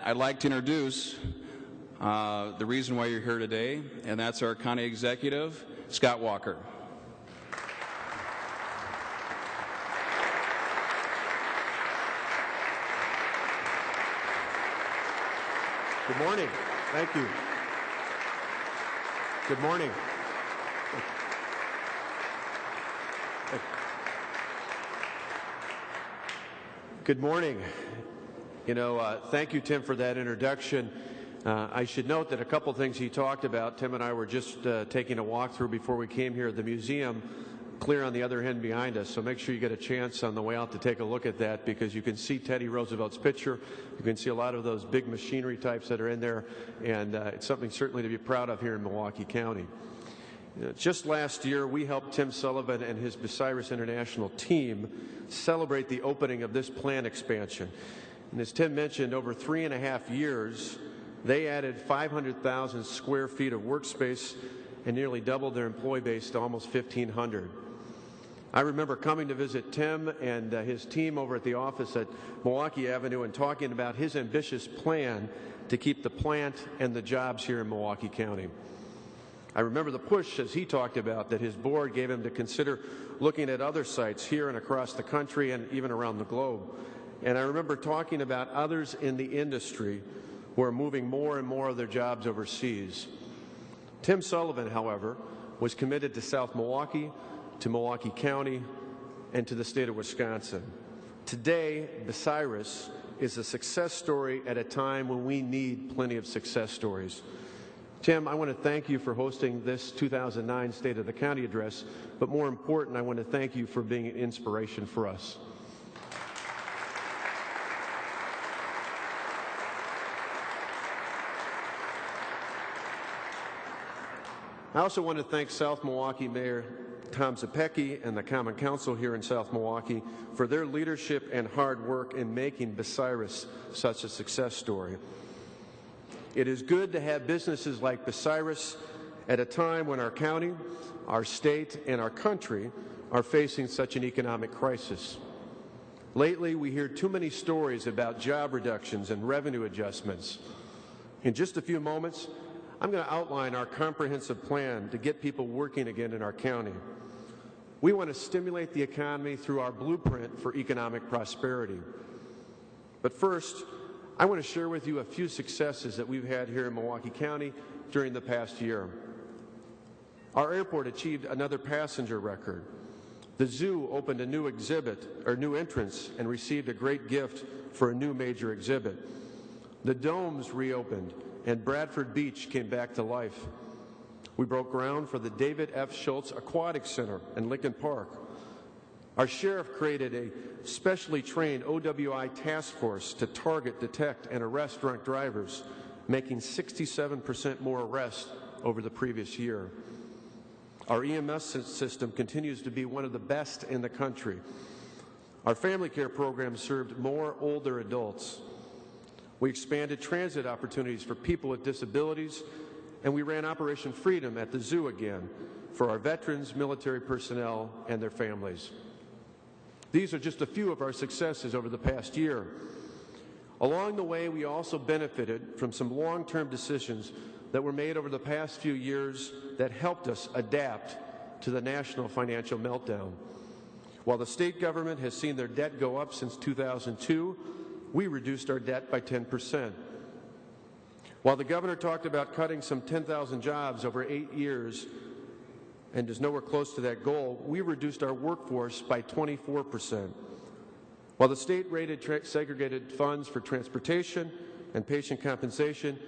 I'd like to introduce the reason why you're here today, and that's our County Executive, Scott Walker. Good morning. Thank you. Good morning. Good morning. Thank you, Tim, for that introduction. I should note that a couple things he talked about, Tim and I were just taking a walk through before we came here at the museum, clear on the other end behind us, so make sure you get a chance on the way out to take a look at that, because you can see Teddy Roosevelt's picture, you can see a lot of those big machinery types that are in there, and it's something certainly to be proud of here in Milwaukee County. Just last year, we helped Tim Sullivan and his Bucyrus International team celebrate the opening of this plant expansion. And as Tim mentioned, over 3.5 years, they added 500,000 square feet of workspace and nearly doubled their employee base to almost 1,500. I remember coming to visit Tim and his team over at the office at Milwaukee Avenue and talking about his ambitious plan to keep the plant and the jobs here in Milwaukee County. I remember the push, as he talked about, that his board gave him to consider looking at other sites here and across the country and even around the globe. And I remember talking about others in the industry who are moving more and more of their jobs overseas. Tim Sullivan, however, was committed to South Milwaukee, to Milwaukee County, and to the state of Wisconsin. Today, Bucyrus is a success story at a time when we need plenty of success stories. Tim, I want to thank you for hosting this 2009 State of the County address, but more important, I want to thank you for being an inspiration for us. I also want to thank South Milwaukee Mayor Tom Zepecki and the Common Council here in South Milwaukee for their leadership and hard work in making Bucyrus such a success story. It is good to have businesses like Bucyrus at a time when our county, our state, and our country are facing such an economic crisis. Lately, we hear too many stories about job reductions and revenue adjustments. In just a few moments, I'm going to outline our comprehensive plan to get people working again in our county. We want to stimulate the economy through our blueprint for economic prosperity. But first, I want to share with you a few successes that we've had here in Milwaukee County during the past year. Our airport achieved another passenger record. The zoo opened a new entrance and received a great gift for a new major exhibit. The domes reopened and Bradford Beach came back to life. We broke ground for the David F. Schultz Aquatic Center in Lincoln Park. Our sheriff created a specially trained OWI task force to target, detect, and arrest drunk drivers, making 67% more arrests over the previous year. Our EMS system continues to be one of the best in the country. Our family care program served more older adults. We expanded transit opportunities for people with disabilities, and we ran Operation Freedom at the zoo again for our veterans, military personnel, and their families. These are just a few of our successes over the past year. Along the way, we also benefited from some long-term decisions that were made over the past few years that helped us adapt to the national financial meltdown. While the state government has seen their debt go up since 2002, we reduced our debt by 10%. While the governor talked about cutting some 10,000 jobs over 8 years and is nowhere close to that goal, we reduced our workforce by 24%. While the state rated segregated funds for transportation and patient compensation,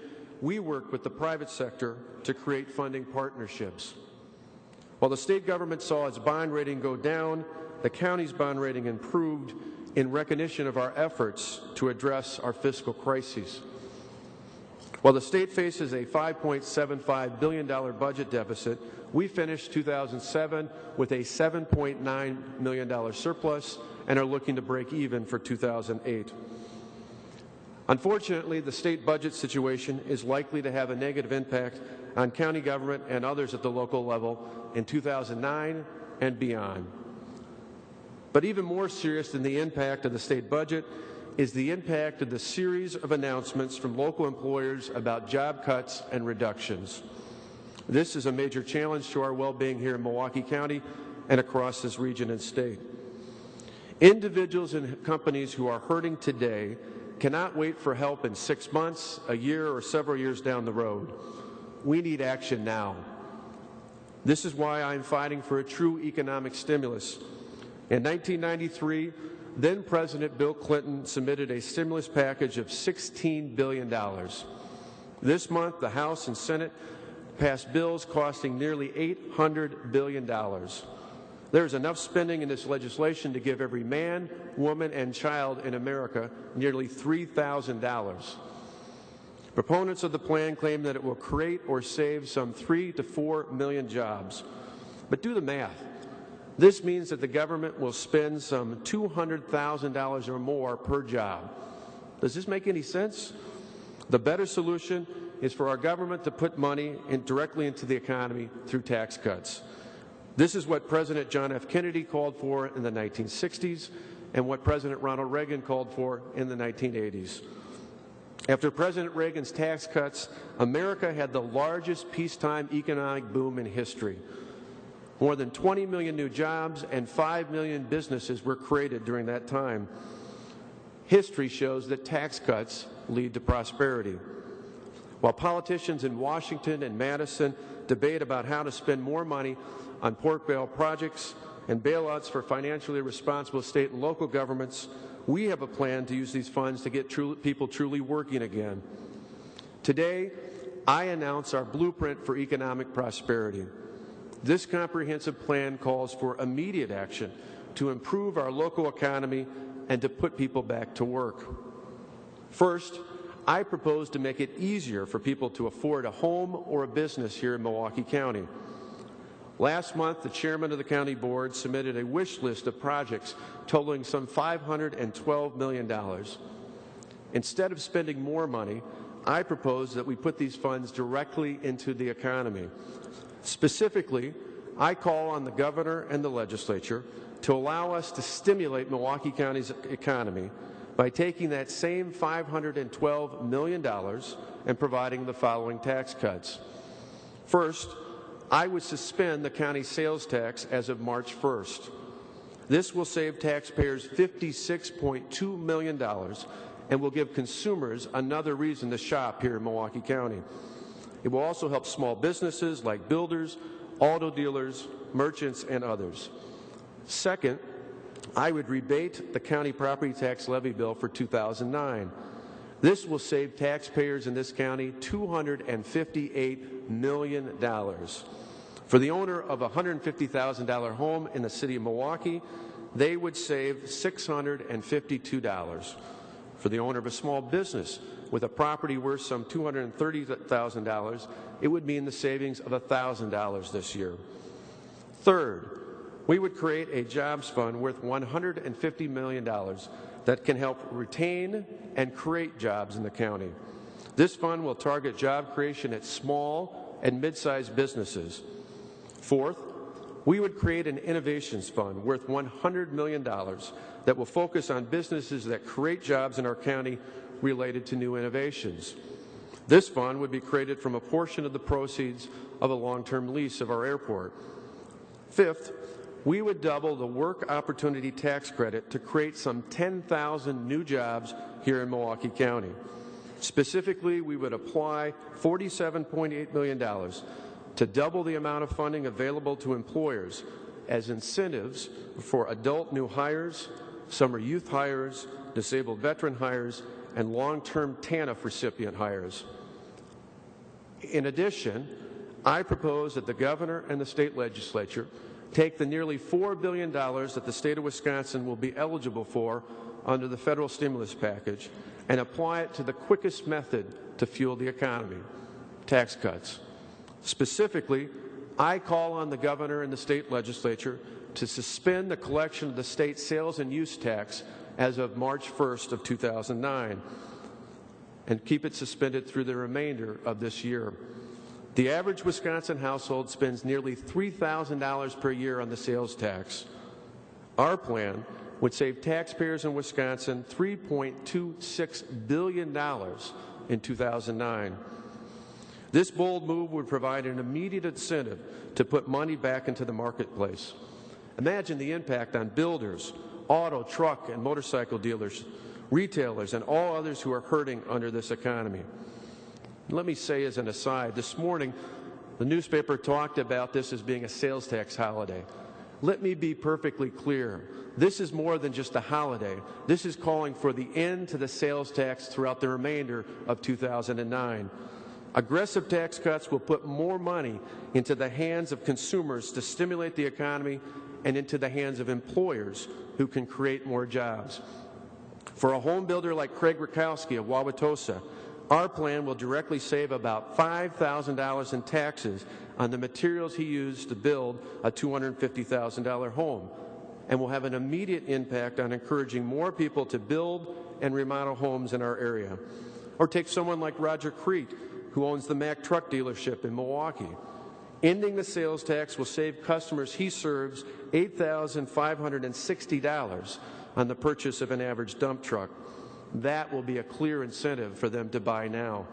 we worked with the private sector to create funding partnerships. While the state government saw its bond rating go down, the county's bond rating improved in recognition of our efforts to address our fiscal crises. While the state faces a $5.75 billion budget deficit, we finished 2007 with a $7.9 million surplus and are looking to break even for 2008. Unfortunately, the state budget situation is likely to have a negative impact on county government and others at the local level in 2009 and beyond. But even more serious than the impact of the state budget is the impact of the series of announcements from local employers about job cuts and reductions. This is a major challenge to our well-being here in Milwaukee County and across this region and state. Individuals and companies who are hurting today cannot wait for help in 6 months, a year, or several years down the road. We need action now. This is why I'm fighting for a true economic stimulus. In 1993, then-President Bill Clinton submitted a stimulus package of $16 billion. This month, the House and Senate passed bills costing nearly $800 billion. There's enough spending in this legislation to give every man, woman, and child in America nearly $3,000. Proponents of the plan claim that it will create or save some 3 to 4 million jobs. But do the math. This means that the government will spend some $200,000 or more per job. Does this make any sense? The better solution is for our government to put money directly into the economy through tax cuts. This is what President John F. Kennedy called for in the 1960s and what President Ronald Reagan called for in the 1980s. After President Reagan's tax cuts, America had the largest peacetime economic boom in history. More than 20 million new jobs and 5 million businesses were created during that time. History shows that tax cuts lead to prosperity. While politicians in Washington and Madison debate about how to spend more money on pork barrel projects and bailouts for financially responsible state and local governments, we have a plan to use these funds to get people truly working again. Today, I announce our blueprint for economic prosperity. This comprehensive plan calls for immediate action to improve our local economy and to put people back to work. First, I propose to make it easier for people to afford a home or a business here in Milwaukee County. Last month, the chairman of the county board submitted a wish list of projects totaling some $512 million. Instead of spending more money, I propose that we put these funds directly into the economy. Specifically, I call on the governor and the legislature to allow us to stimulate Milwaukee County's economy by taking that same $512 million and providing the following tax cuts. First, I would suspend the county sales tax as of March 1st. This will save taxpayers $56.2 million and will give consumers another reason to shop here in Milwaukee County. It will also help small businesses like builders, auto dealers, merchants, and others. Second, I would rebate the county property tax levy bill for 2009. This will save taxpayers in this county $258 million. For the owner of a $150,000 home in the city of Milwaukee, they would save $652. For the owner of a small business with a property worth some $230,000, it would mean the savings of $1,000 this year. Third, we would create a jobs fund worth $150 million that can help retain and create jobs in the county. This fund will target job creation at small and mid-sized businesses. Fourth, we would create an innovations fund worth $100 million that will focus on businesses that create jobs in our county related to new innovations. This fund would be created from a portion of the proceeds of a long-term lease of our airport. Fifth, we would double the work opportunity tax credit to create some 10,000 new jobs here in Milwaukee County. Specifically, we would apply $47.8 million to double the amount of funding available to employers as incentives for adult new hires, summer youth hires, disabled veteran hires, and long-term TANF recipient hires. In addition, I propose that the governor and the state legislature take the nearly $4 billion that the state of Wisconsin will be eligible for under the federal stimulus package and apply it to the quickest method to fuel the economy, tax cuts. Specifically, I call on the governor and the state legislature to suspend the collection of the state sales and use tax as of March 1st of 2009 and keep it suspended through the remainder of this year. The average Wisconsin household spends nearly $3,000 per year on the sales tax. Our plan would save taxpayers in Wisconsin $3.26 billion in 2009. This bold move would provide an immediate incentive to put money back into the marketplace. Imagine the impact on builders, auto, truck, and motorcycle dealers, retailers, and all others who are hurting under this economy. Let me say as an aside, this morning the newspaper talked about this as being a sales tax holiday. Let me be perfectly clear. This is more than just a holiday. This is calling for the end to the sales tax throughout the remainder of 2009. Aggressive tax cuts will put more money into the hands of consumers to stimulate the economy and into the hands of employers who can create more jobs. For a home builder like Craig Rakowski of Wauwatosa, our plan will directly save about $5,000 in taxes on the materials he used to build a $250,000 home, and will have an immediate impact on encouraging more people to build and remodel homes in our area. Or take someone like Roger Crete, who owns the Mack truck dealership in Milwaukee. Ending the sales tax will save customers he serves $8,560 on the purchase of an average dump truck. That will be a clear incentive for them to buy now.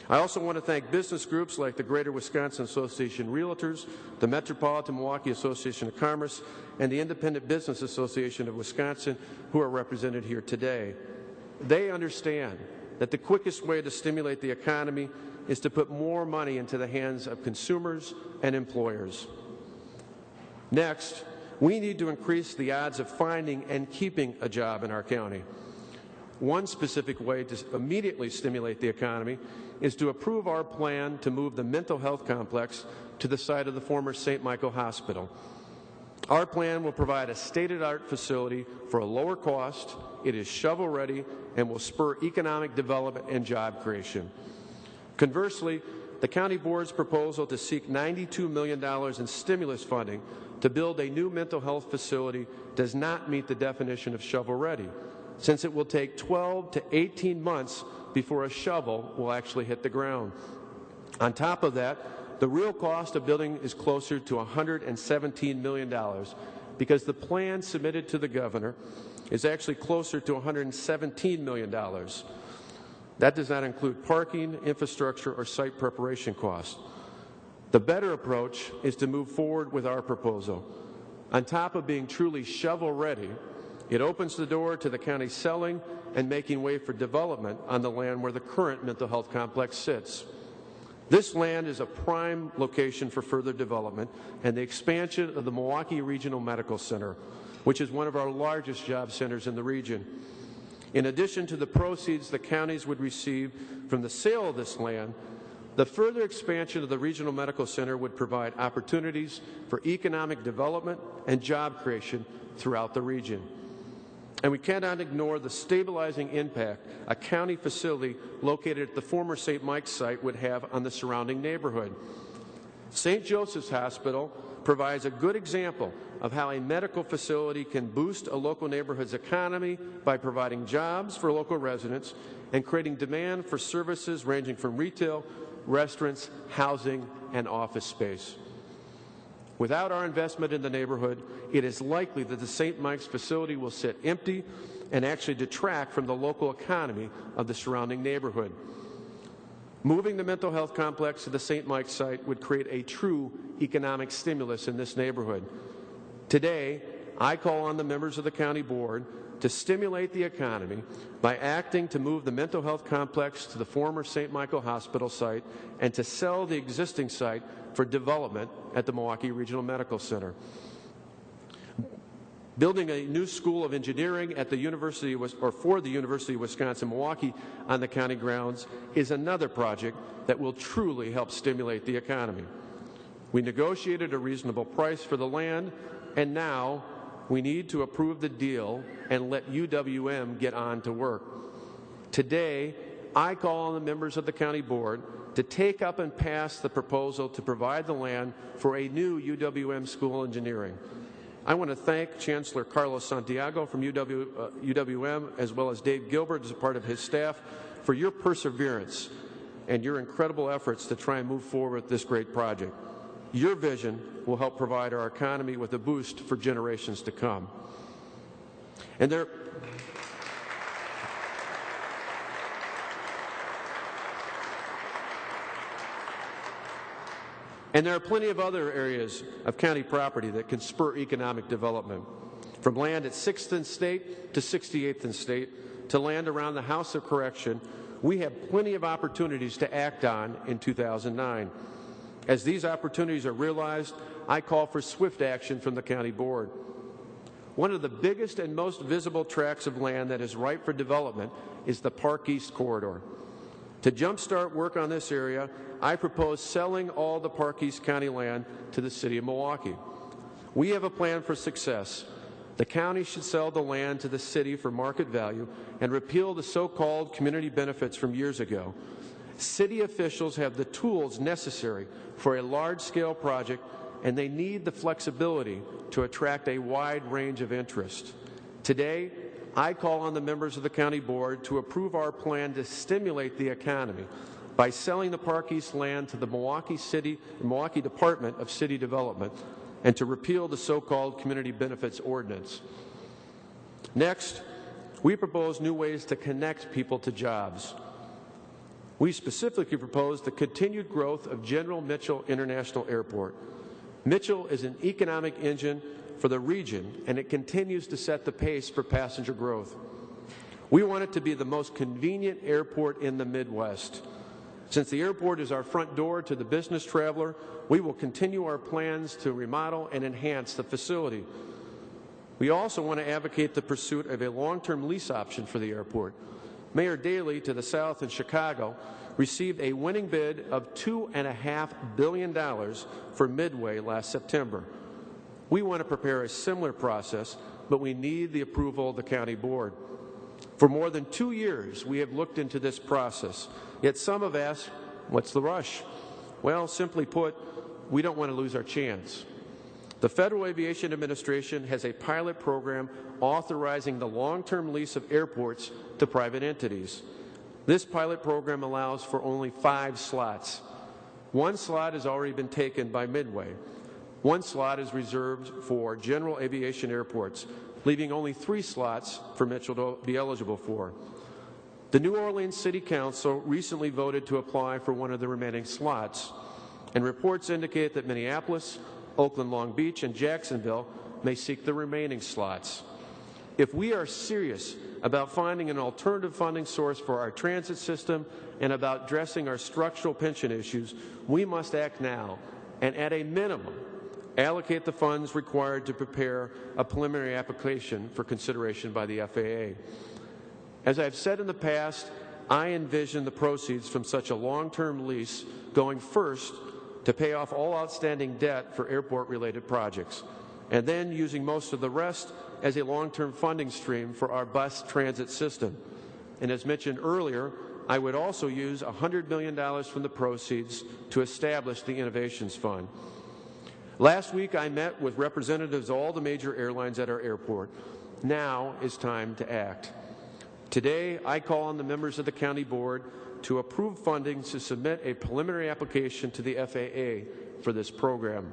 I also want to thank business groups like the Greater Wisconsin Association of Realtors, the Metropolitan Milwaukee Association of Commerce, and the Independent Business Association of Wisconsin, who are represented here today. They understand that the quickest way to stimulate the economy is to put more money into the hands of consumers and employers. Next, we need to increase the odds of finding and keeping a job in our county. One specific way to immediately stimulate the economy is to approve our plan to move the mental health complex to the site of the former St. Michael Hospital. Our plan will provide a state-of-the-art facility for a lower cost. It is shovel-ready and will spur economic development and job creation. Conversely, the County Board's proposal to seek $92 million in stimulus funding to build a new mental health facility does not meet the definition of shovel-ready, since it will take 12 to 18 months before a shovel will actually hit the ground. On top of that, the real cost of building is closer to $117 million because the plan submitted to the governor is actually closer to $117 million. That does not include parking, infrastructure, or site preparation costs. The better approach is to move forward with our proposal. On top of being truly shovel-ready, it opens the door to the county selling and making way for development on the land where the current mental health complex sits. This land is a prime location for further development and the expansion of the Milwaukee Regional Medical Center, which is one of our largest job centers in the region. In addition to the proceeds the counties would receive from the sale of this land, the further expansion of the Regional Medical Center would provide opportunities for economic development and job creation throughout the region. And we cannot ignore the stabilizing impact a county facility located at the former St. Mike's site would have on the surrounding neighborhood. St. Joseph's Hospital provides a good example of how a medical facility can boost a local neighborhood's economy by providing jobs for local residents and creating demand for services ranging from retail, restaurants, housing, and office space. Without our investment in the neighborhood, it is likely that the St. Mike's facility will sit empty and actually detract from the local economy of the surrounding neighborhood. Moving the mental health complex to the St. Mike's site would create a true economic stimulus in this neighborhood. Today, I call on the members of the County Board to stimulate the economy by acting to move the mental health complex to the former St. Michael Hospital site and to sell the existing site for development at the Milwaukee Regional Medical Center. Building a new school of engineering at the University for the University of Wisconsin-Milwaukee on the county grounds is another project that will truly help stimulate the economy. We negotiated a reasonable price for the land, and now we need to approve the deal and let UWM get on to work. Today, I call on the members of the County Board to take up and pass the proposal to provide the land for a new UWM School of Engineering. I want to thank Chancellor Carlos Santiago from UWM, as well as Dave Gilbert as a part of his staff, for your perseverance and your incredible efforts to try and move forward with this great project. Your vision will help provide our economy with a boost for generations to come. And there are plenty of other areas of county property that can spur economic development. From land at 6th and State to 68th and State to land around the House of Correction, we have plenty of opportunities to act on in 2009. As these opportunities are realized, I call for swift action from the County Board. One of the biggest and most visible tracts of land that is ripe for development is the Park East Corridor. To jumpstart work on this area, I propose selling all the Park East County land to the City of Milwaukee. We have a plan for success. The county should sell the land to the city for market value and repeal the so-called community benefits from years ago. City officials have the tools necessary for a large-scale project, and they need the flexibility to attract a wide range of interest. Today, I call on the members of the County Board to approve our plan to stimulate the economy by selling the Park East land to the Milwaukee Department of City Development and to repeal the so-called Community Benefits Ordinance. Next, we propose new ways to connect people to jobs. We specifically propose the continued growth of General Mitchell International Airport. Mitchell is an economic engine for the region, and it continues to set the pace for passenger growth. We want it to be the most convenient airport in the Midwest. Since the airport is our front door to the business traveler, we will continue our plans to remodel and enhance the facility. We also want to advocate the pursuit of a long-term lease option for the airport. Mayor Daley, to the south in Chicago, received a winning bid of $2.5 billion for Midway last September. We want to prepare a similar process, but we need the approval of the County Board. For more than 2 years, we have looked into this process, yet some have asked, what's the rush? Well, simply put, we don't want to lose our chance. The Federal Aviation Administration has a pilot program authorizing the long-term lease of airports to private entities. This pilot program allows for only 5 slots. 1 slot has already been taken by Midway. 1 slot is reserved for general aviation airports, leaving only 3 slots for Mitchell to be eligible for. The New Orleans City Council recently voted to apply for one of the remaining slots, and reports indicate that Minneapolis, Oakland, Long Beach, and Jacksonville may seek the remaining slots. If we are serious about finding an alternative funding source for our transit system and about addressing our structural pension issues, we must act now and, at a minimum, allocate the funds required to prepare a preliminary application for consideration by the FAA. As I've said in the past, I envision the proceeds from such a long-term lease going first to pay off all outstanding debt for airport-related projects, and then using most of the rest as a long-term funding stream for our bus transit system. And as mentioned earlier, I would also use $100 million from the proceeds to establish the Innovations Fund. Last week, I met with representatives of all the major airlines at our airport. Now is time to act. Today, I call on the members of the County Board to approve funding to submit a preliminary application to the FAA for this program.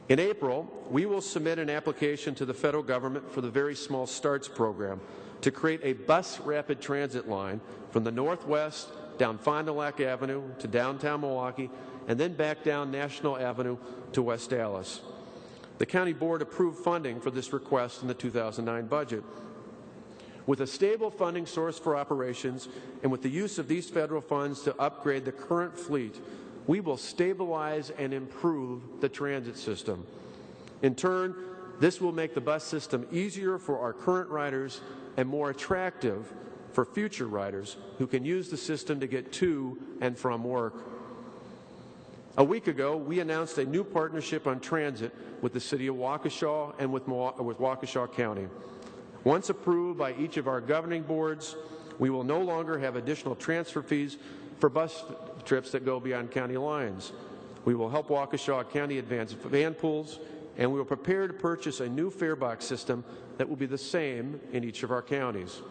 In April, we will submit an application to the federal government for the Very Small Starts program to create a bus rapid transit line from the northwest down Fond du Lac Avenue to downtown Milwaukee and then back down National Avenue to West Dallas. The County Board approved funding for this request in the 2009 budget. With a stable funding source for operations and with the use of these federal funds to upgrade the current fleet, we will stabilize and improve the transit system. In turn, this will make the bus system easier for our current riders and more attractive for future riders who can use the system to get to and from work. A week ago, we announced a new partnership on transit with the City of Waukesha and with Waukesha County. Once approved by each of our governing boards, we will no longer have additional transfer fees for bus trips that go beyond county lines. We will help Waukesha County advance van pools, and we will prepare to purchase a new fare box system that will be the same in each of our counties.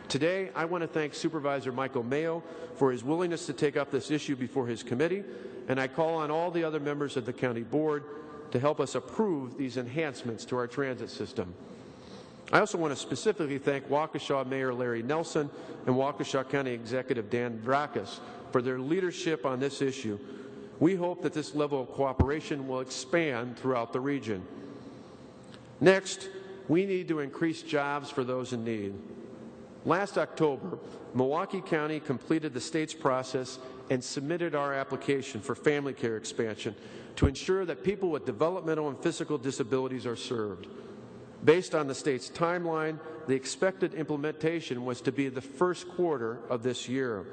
Today, I want to thank Supervisor Michael Mayo for his willingness to take up this issue before his committee, and I call on all the other members of the County Board to help us approve these enhancements to our transit system. I also want to specifically thank Waukesha Mayor Larry Nelson and Waukesha County Executive Dan Dracus for their leadership on this issue. We hope that this level of cooperation will expand throughout the region. Next, we need to increase jobs for those in need. Last October, Milwaukee County completed the state's process and submitted our application for family care expansion to ensure that people with developmental and physical disabilities are served. Based on the state's timeline, the expected implementation was to be the first quarter of this year.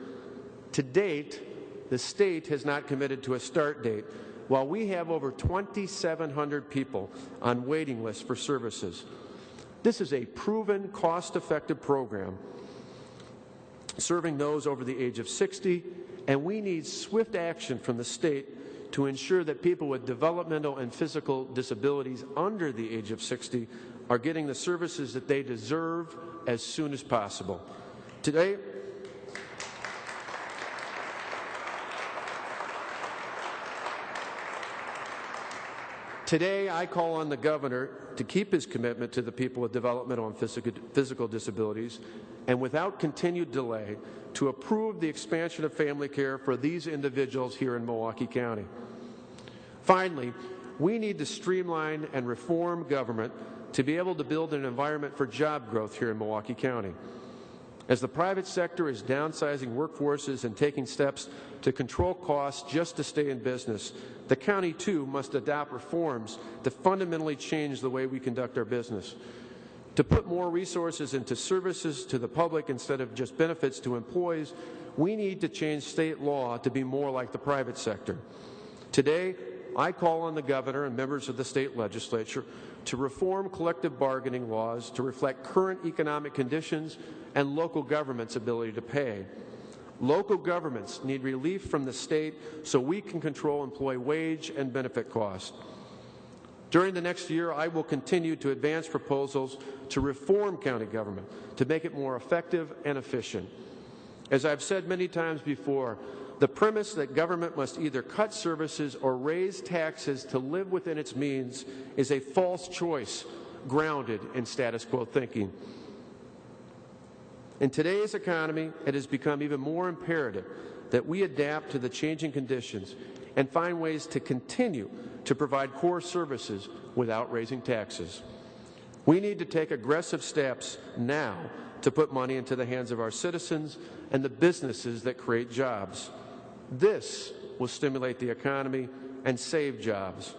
To date, the state has not committed to a start date, while we have over 2,700 people on waiting lists for services. This is a proven, cost-effective program serving those over the age of 60, and we need swift action from the state to ensure that people with developmental and physical disabilities under the age of 60 are getting the services that they deserve as soon as possible. Today, I call on the governor to keep his commitment to the people with developmental and physical disabilities, and without continued delay, to approve the expansion of family care for these individuals here in Milwaukee County. Finally, we need to streamline and reform government to be able to build an environment for job growth here in Milwaukee County. As the private sector is downsizing workforces and taking steps to control costs just to stay in business, the county too must adopt reforms to fundamentally change the way we conduct our business. To put more resources into services to the public instead of just benefits to employees, we need to change state law to be more like the private sector. Today, I call on the governor and members of the state legislature to reform collective bargaining laws to reflect current economic conditions and local government's ability to pay. Local governments need relief from the state so we can control employee wage and benefit costs. During the next year, I will continue to advance proposals to reform county government to make it more effective and efficient. As I've said many times before, the premise that government must either cut services or raise taxes to live within its means is a false choice grounded in status quo thinking. In today's economy, it has become even more imperative that we adapt to the changing conditions and find ways to continue to provide core services without raising taxes. We need to take aggressive steps now to put money into the hands of our citizens and the businesses that create jobs. This will stimulate the economy and save jobs.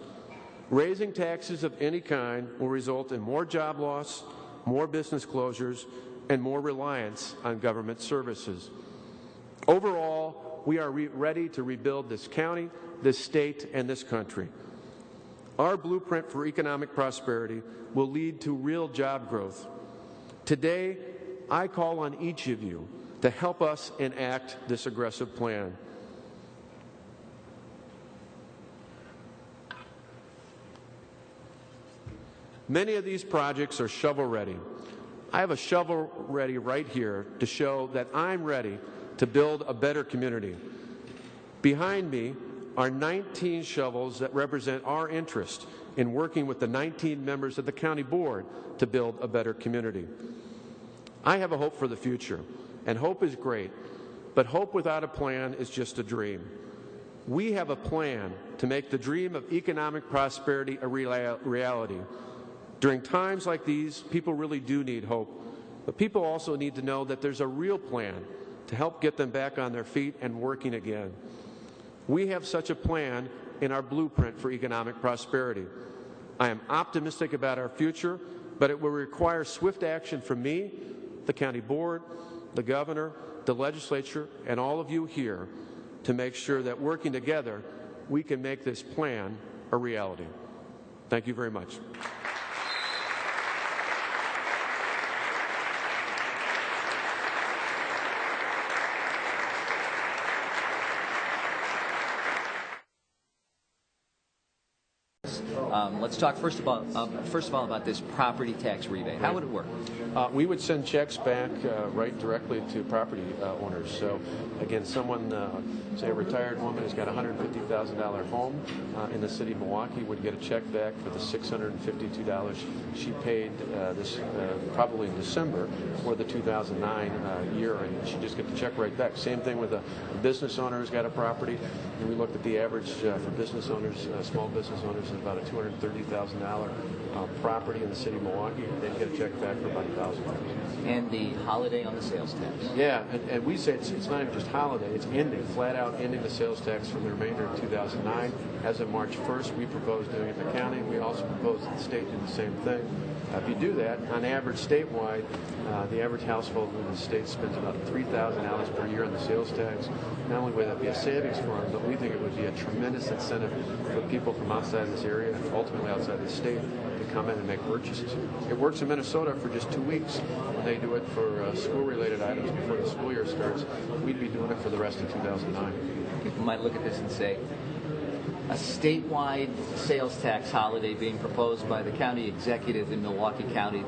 Raising taxes of any kind will result in more job loss, more business closures, and more reliance on government services. Overall, we are ready to rebuild this county, this state, and this country. Our blueprint for economic prosperity will lead to real job growth. Today, I call on each of you to help us enact this aggressive plan. Many of these projects are shovel-ready. I have a shovel ready right here to show that I'm ready to build a better community. Behind me are 19 shovels that represent our interest in working with the 19 members of the county board to build a better community. I have a hope for the future, and hope is great, but hope without a plan is just a dream. We have a plan to make the dream of economic prosperity a reality. During times like these, people really do need hope, but people also need to know that there's a real plan to help get them back on their feet and working again. We have such a plan in our blueprint for economic prosperity. I am optimistic about our future, but it will require swift action from me, the county board, the governor, the legislature, and all of you here to make sure that working together, we can make this plan a reality. Thank you very much. Let's talk first of all about this property tax rebate. How would it work? We would send checks back right directly to property owners. So, again, someone, say a retired woman who's got a $150,000 home in the city of Milwaukee would get a check back for the $652 she paid probably in December for the 2009 year, and she just get the check right back. Same thing with a business owner who's got a property. And we looked at the average for business owners, small business owners, is about a $230,000 property in the city of Milwaukee. They'd get a check back for about $1,000. And the holiday on the sales tax. Yeah, and we say it's not even just holiday, it's ending, flat out ending the sales tax for the remainder of 2009. As of March 1st, we propose doing it in the county. We also propose that the state do the same thing. If you do that, on average statewide, the average household in the state spends about $3,000 per year on the sales tax. Not only would that be a savings for them, but we think it would be a tremendous incentive for people from outside this area, and ultimately outside the state, to come in and make purchases. It works in Minnesota for just 2 weeks. When they do it for school-related items before the school year starts, we'd be doing it for the rest of 2009. People might look at this and say, a statewide sales tax holiday being proposed by the county executive in Milwaukee County.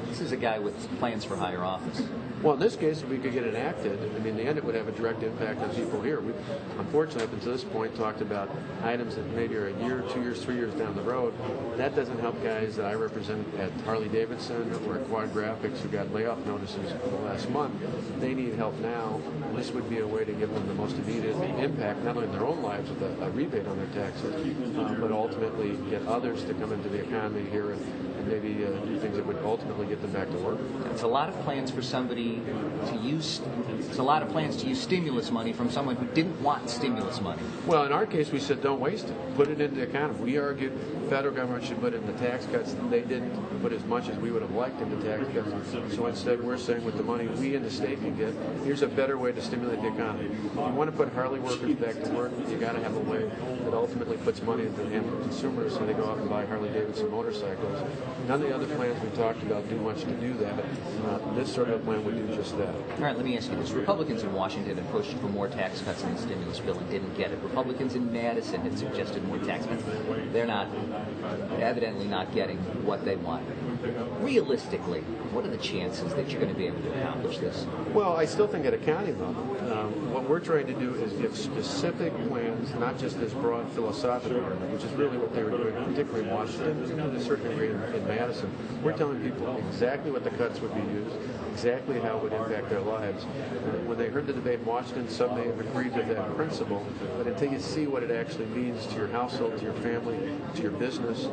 This is a guy with plans for higher office. Well, in this case, if we could get it enacted, I mean, in the end, it would have a direct impact on people here. We've, unfortunately, up until this point, talked about items that maybe are a year, 2 years, 3 years down the road. That doesn't help guys that I represent at Harley-Davidson or at Quad Graphics who got layoff notices for the last month. They need help now. And this would be a way to give them the most immediate impact, not only in their own lives with a rebate on their taxes, but ultimately get others to come into the economy here and maybe do things that would ultimately get them back to work. It's a lot of plans for somebody to use. It's a lot of plans to use stimulus money from someone who didn't want stimulus money. Well, in our case, we said don't waste it. Put it into the economy. We argued the federal government should put it in the tax cuts. They didn't put as much as we would have liked into tax cuts. So instead, we're saying with the money we in the state can get, here's a better way to stimulate the economy. If you want to put Harley workers back to work, you got to have a way that ultimately puts money into the hands of consumers so they go out and buy Harley-Davidson motorcycles. None of the other plans we talked about do much to do that. This sort of plan would do just that. All right, let me ask you this. Republicans in Washington had pushed for more tax cuts in the stimulus bill and didn't get it. Republicans in Madison had suggested more tax cuts. They're evidently not getting what they want. Realistically, what are the chances that you're going to be able to accomplish this? Well, I still think at a county level, what we're trying to do is give specific plans, not just this broad philosophical argument, which is really what they were doing, particularly in Washington, and to a certain degree in Madison. We're telling people exactly what the cuts would be used, exactly how it would impact their lives. When they heard the debate in Washington, some may have agreed with that principle, but until you see what it actually means to your household, to your family, to your business,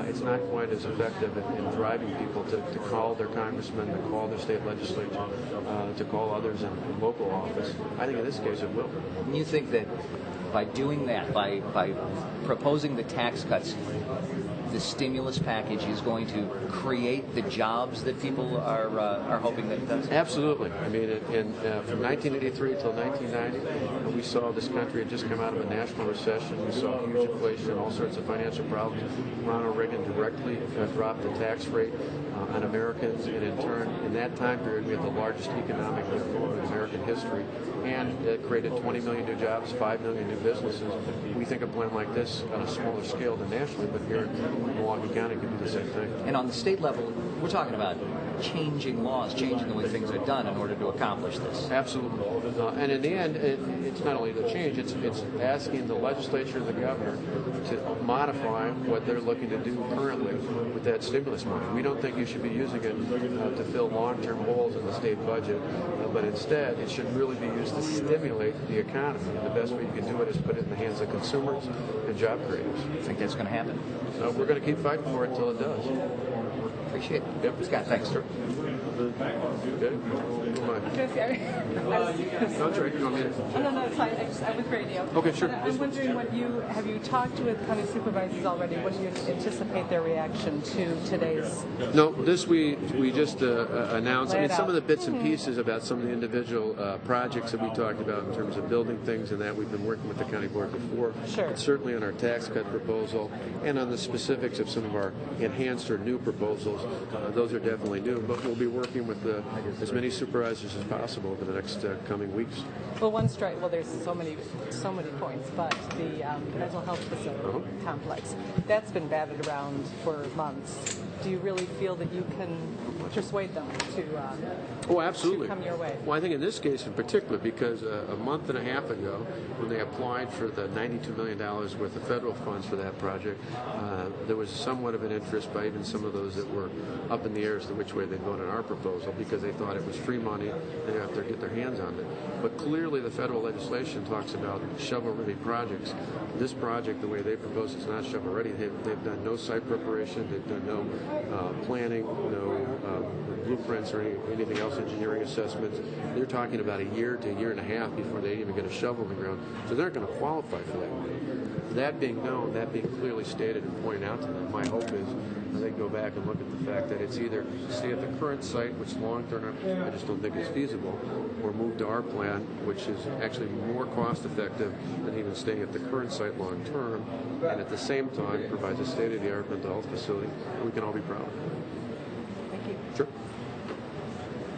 it's not quite as effective in driving people to call their congressman, to call their state legislature, to call others in local office. I think in this case it will. You think that by doing that, by proposing the tax cuts, the stimulus package is going to create the jobs that people are hoping that it does? Absolutely. I mean, from 1983 until 1990, we saw this country had just come out of a national recession. We saw huge inflation, all sorts of financial problems. Ronald Reagan directly dropped the tax rate on Americans, and in turn, in that time period, we had the largest economic boom in American history, and it created 20 million new jobs, 5 million new businesses. We think a plan like this on a smaller scale than nationally, but here in Milwaukee County could do the same thing. And on the state level, we're talking about changing laws, changing the way things are done in order to accomplish this. Absolutely. And in the end, it's not only the change, it's asking the legislature and the governor to modify what they're looking to do currently with that stimulus money. We don't think you should be using it to fill long-term holes in the state budget, but instead it should really be used to stimulate the economy. And the best way you can do it is put it in the hands of consumers and job creators. You think that's going to happen? We're going to keep fighting for it until it does. Appreciate it. Yep. Scott, thanks, sir. Okay. No, it's right. You want me to? Oh, no, it's fine. I'm with radio. Okay, sure. I'm wondering have you talked with county supervisors already? What do you anticipate their reaction to today's? No, this we just announced. I mean, some of the bits and pieces about some of the individual projects that we talked about in terms of building things and that we've been working with the county board before. Sure. But certainly on our tax cut proposal and on the specifics of some of our enhanced or new proposals, those are definitely new. But we'll be working with the as many supervisors as possible over the next coming weeks. Well, there's so many points, but the mental health facility complex, that's been batted around for months. Do you really feel that you can persuade them to absolutely. to come your way? Well, I think in this case in particular, because a month and a half ago, when they applied for the $92 million worth of federal funds for that project, there was somewhat of an interest by even some of those that were up in the air as to which way they'd vote on our proposal, because they thought it was free money, they'd have to get their hands on it. But clearly the federal legislation talks about shovel-ready projects. This project, the way they propose, it's not shovel-ready. They've done no site preparation, they've done no planning, no blueprints or anything else, engineering assessments. They're talking about a year to a year and a half before they even get a shovel in the ground. So they're not going to qualify for that. That being known, that being clearly stated and pointed out to them, my hope is they go back and look at the fact that it's either stay at the current site, which long-term I just don't think is feasible, or move to our plan, which is actually more cost-effective than even staying at the current site long-term, and at the same time provides a state-of-the-art mental health facility we can all be proud of. Thank you. Sure.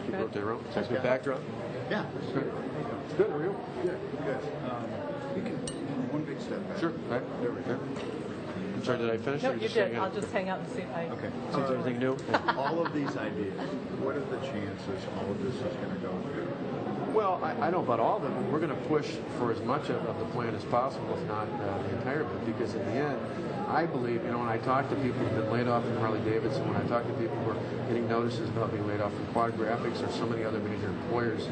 Keep rotating around. Sounds good backdrop? Yeah. Good, are you? Good. You can one big step back. Sure. All right. There we go. I'm sorry, did I finish? No, or you just did. hang I'll out? just hang out and see. Okay. See if there's anything new? All of these ideas, what are the chances all of this is going to go through? Well, I don't know about all of them, but we're going to push for as much of the plan as possible, if not the entire bit, because in the end, I believe, when I talk to people who've been laid off from Harley-Davidson, when I talk to people who are getting notices about being laid off from Quad Graphics or so many other major employers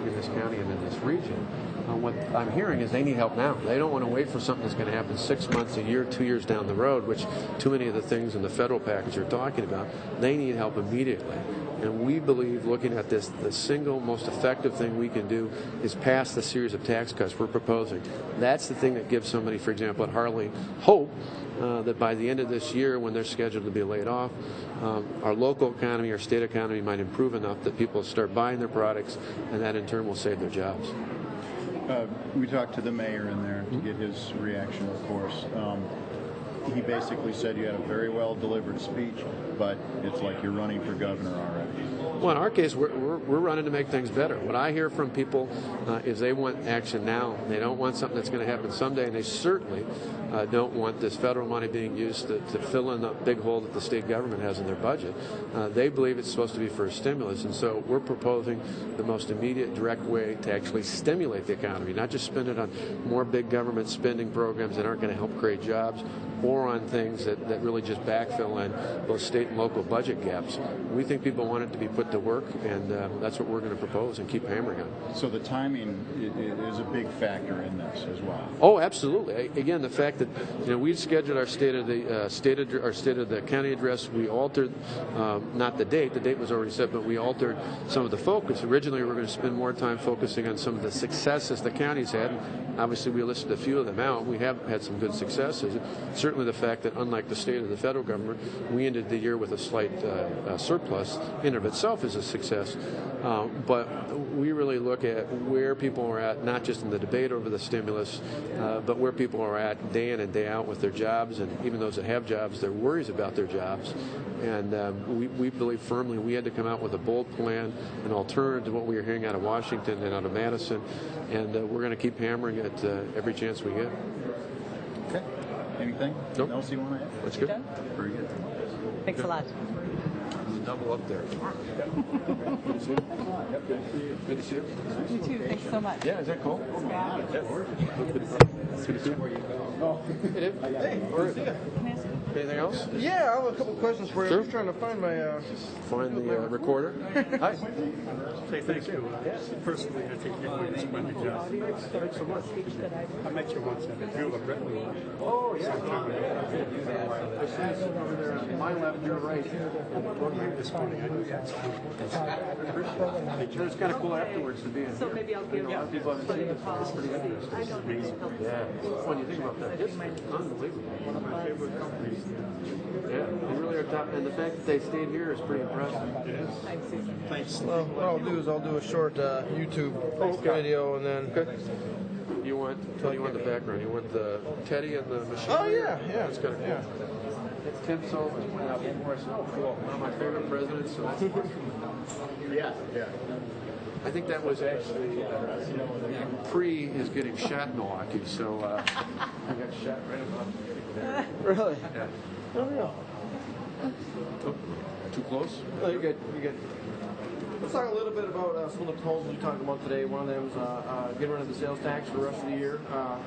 in this county and in this region, what I'm hearing is they need help now. They don't want to wait for something that's going to happen 6 months, a year, 2 years down the road, which too many of the things in the federal package are talking about. They need help immediately. And we believe, looking at this, the single most effective thing we can do is pass the series of tax cuts we're proposing. That's the thing that gives somebody, for example, at Harley, hope that by the end of this year, when they're scheduled to be laid off, our local economy, our state economy might improve enough that people start buying their products, and that in turn will save their jobs. We talked to the mayor in there to get his reaction, of course. He basically said you had a very well delivered speech, but it's like you're running for governor already. Well, in our case, we're running to make things better. What I hear from people is they want action now. They don't want something that's going to happen someday, and they certainly don't want this federal money being used to fill in the big hole that the state government has in their budget. They believe it's supposed to be for a stimulus, and so we're proposing the most immediate, direct way to actually stimulate the economy, not just spend it on more big government spending programs that aren't going to help create jobs, or on things that really just backfill in those state and local budget gaps. We think people want it to be put to work, and that's what we're going to propose and keep hammering on. So the timing is a big factor in this as well. Oh, absolutely. Again, the fact that we'd scheduled our state of the county address. We altered not the date. The date was already set, but we altered some of the focus. Originally, we were going to spend more time focusing on some of the successes the county's had. Obviously, we listed a few of them out. We have had some good successes. Certainly the fact that, unlike the state of the federal government, we ended the year with a slight surplus in and of itself is a success. But we really look at where people are at, not just in the debate over the stimulus, but where people are at day in and day out with their jobs, and even those that have jobs, their worries about their jobs. And we believe firmly we had to come out with a bold plan, an alternative to what we were hearing out of Washington and out of Madison, and we're going to keep hammering it every chance we get. Okay. Anything Nope. else you want to add? That's good. Done? Very good. Thanks a lot. Double up there. Good to see you. Good to see you. You too. Thanks so much. Yeah, is that cool? Yeah. Good to see you. Oh, it is. Hey, where is it? Can I ask you? Anything else? Yeah, I have a couple questions for you. Sure. I'm just trying to find my. Find the recorder. Hi. Say thank you. Personally, I think you're doing a splendid job. Thanks so much. I met you once at the Bueller Brentwood. Oh, yeah. I see you over there on my left, your right. This morning, I knew that. It's kind of cool afterwards to be in So here. maybe I'll give People haven't seen it. Paul. It's pretty interesting. I don't know. Yeah. When you think about that, it's unbelievable. One of my favorite companies. Yeah, they really are top. And the fact that they stayed here is pretty impressive. It is. Thanks, Susan. Thanks. Well, what I'll do is I'll do a short YouTube video and then. What do you want the background? You want the Teddy and the machine? Oh yeah, yeah. That's kind of cool. Yeah. It's Tim Sullivan. One of my favorite presidents. So that's Yeah. I think that was actually pre his getting shot in Milwaukee. So I got shot right about there. Really? Yeah. Oh, yeah. Oh, too close? Oh, you're good. You're good. Let's talk a little bit about some of the proposals we talked about today. One of them is getting rid of the sales tax for the rest of the year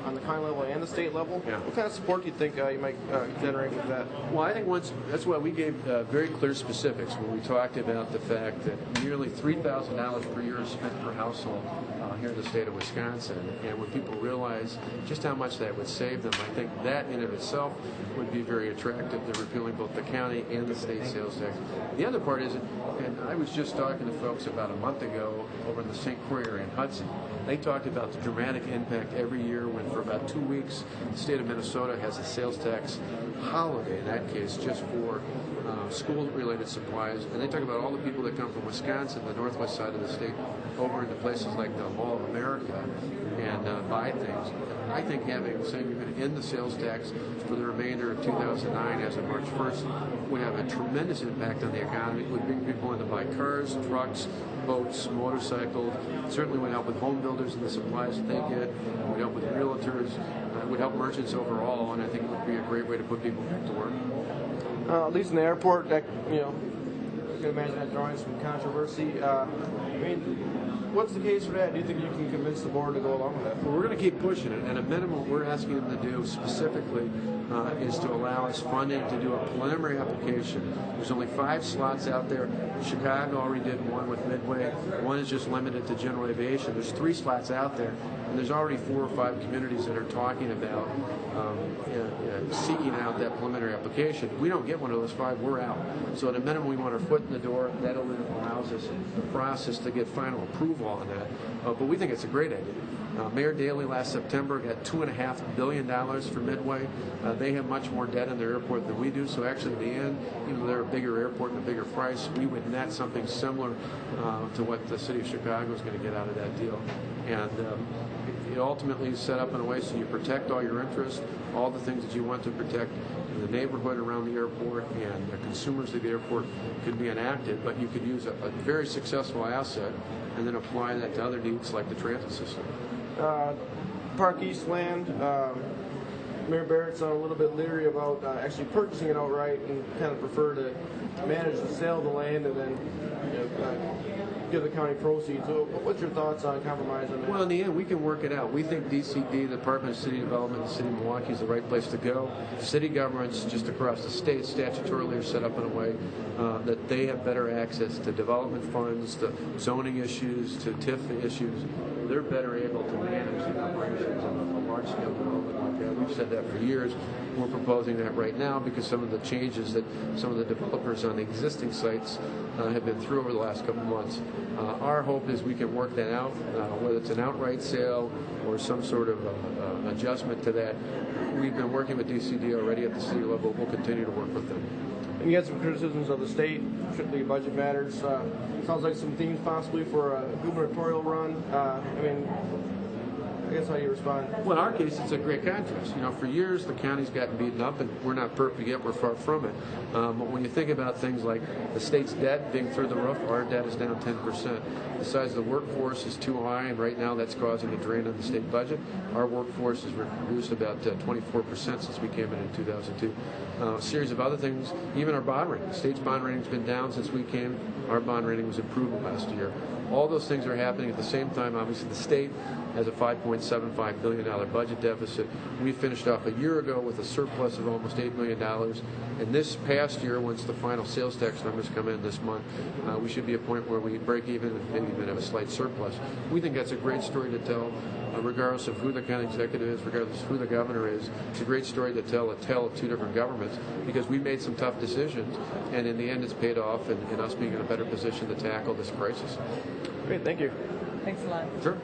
on the county level and the state level. Yeah. What kind of support do you think you might generate with that? Well, I think that's why we gave very clear specifics when we talked about the fact that nearly $3,000 per year is spent per household here in the state of Wisconsin. And when people realize just how much that would save them, I think that in of itself would be very attractive to repealing both the county and the state sales tax. The other part is, and I was just talking to folks about a month ago over in the St. Croix area in Hudson. They talked about the dramatic impact every year when for about 2 weeks the state of Minnesota has a sales tax holiday, in that case, just for school-related supplies. And they talk about all the people that come from Wisconsin, the northwest side of the state, over into places like the Mall of America and buy things. I think saying you're going to end the sales tax for the remainder of 2009 as of March 1st would have a tremendous impact on the economy. It would bring people in to buy cars, trucks, boats, motorcycles. It certainly would help with home builders and the supplies that they get. It would help with realtors. It would help merchants overall, and I think it would be a great way to put people back to work. At least in the airport, that you can imagine that drawing some controversy. I mean, what's the case for that? Do you think you can convince the board to go along with that? Well, we're going to keep pushing it. And a minimum, what we're asking them to do specifically is to allow us funding to do a preliminary application. There's only 5 slots out there. Chicago already did one with Midway. One is just limited to general aviation. There's 3 slots out there, and there's already 4 or 5 communities that are talking about seeking out that preliminary application. If we don't get one of those 5, we're out. So at a minimum, we want our foot in the door. That allows us the process to get final approval on that. But we think it's a great idea. Mayor Daley last September got $2.5 billion for Midway. They have much more debt in their airport than we do, so actually in the end, even though they're a bigger airport and a bigger price, we would net something similar to what the city of Chicago is going to get out of that deal. And it ultimately is set up in a way so you protect all your interests, all the things that you want to protect in the neighborhood around the airport, and the consumers of the airport could be enacted, but you could use a very successful asset and then apply that to other needs like the transit system. Park East land, Mayor Barrett's a little bit leery about actually purchasing it outright and kind of prefer to manage the sale of the land and then give the county proceeds. So what's your thoughts on compromise on that? Well, in the end, we can work it out. We think DCD, the Department of City Development, the City of Milwaukee is the right place to go. City governments just across the state statutorily are set up in a way that they have better access to development funds, to zoning issues, to TIF issues. They're better able to manage the operations of a large-scale development like that. We've said that for years. We're proposing that right now because some of the changes that some of the developers on the existing sites have been through over the last couple months. Our hope is we can work that out, whether it's an outright sale or some sort of adjustment to that. We've been working with DCD already at the city level. We'll continue to work with them. And you had some criticisms of the state, strictly budget matters. Sounds like some themes possibly for a gubernatorial run. I guess how you respond? Well, in our case, it's a great contrast. For years the county's gotten beaten up, and we're not perfect yet. We're far from it. But when you think about things like the state's debt being through the roof, our debt is down 10%. The size of the workforce is too high, and right now that's causing a drain on the state budget. Our workforce has reduced about 24% since we came in 2002. A series of other things, even our bond rating. The state's bond rating's been down since we came. Our bond rating was improved last year. All those things are happening at the same time. Obviously, the state has a $5.75 billion budget deficit. We finished off a year ago with a surplus of almost $8 million. And this past year, once the final sales tax numbers come in this month, we should be at a point where we break even and maybe even have a slight surplus. We think that's a great story to tell, regardless of who the county executive is, regardless of who the governor is. It's a great story to tell, a tale of 2 different governments, because we made some tough decisions, and in the end it's paid off in us being in a better position to tackle this crisis. Great, thank you. Thanks a lot. Sure.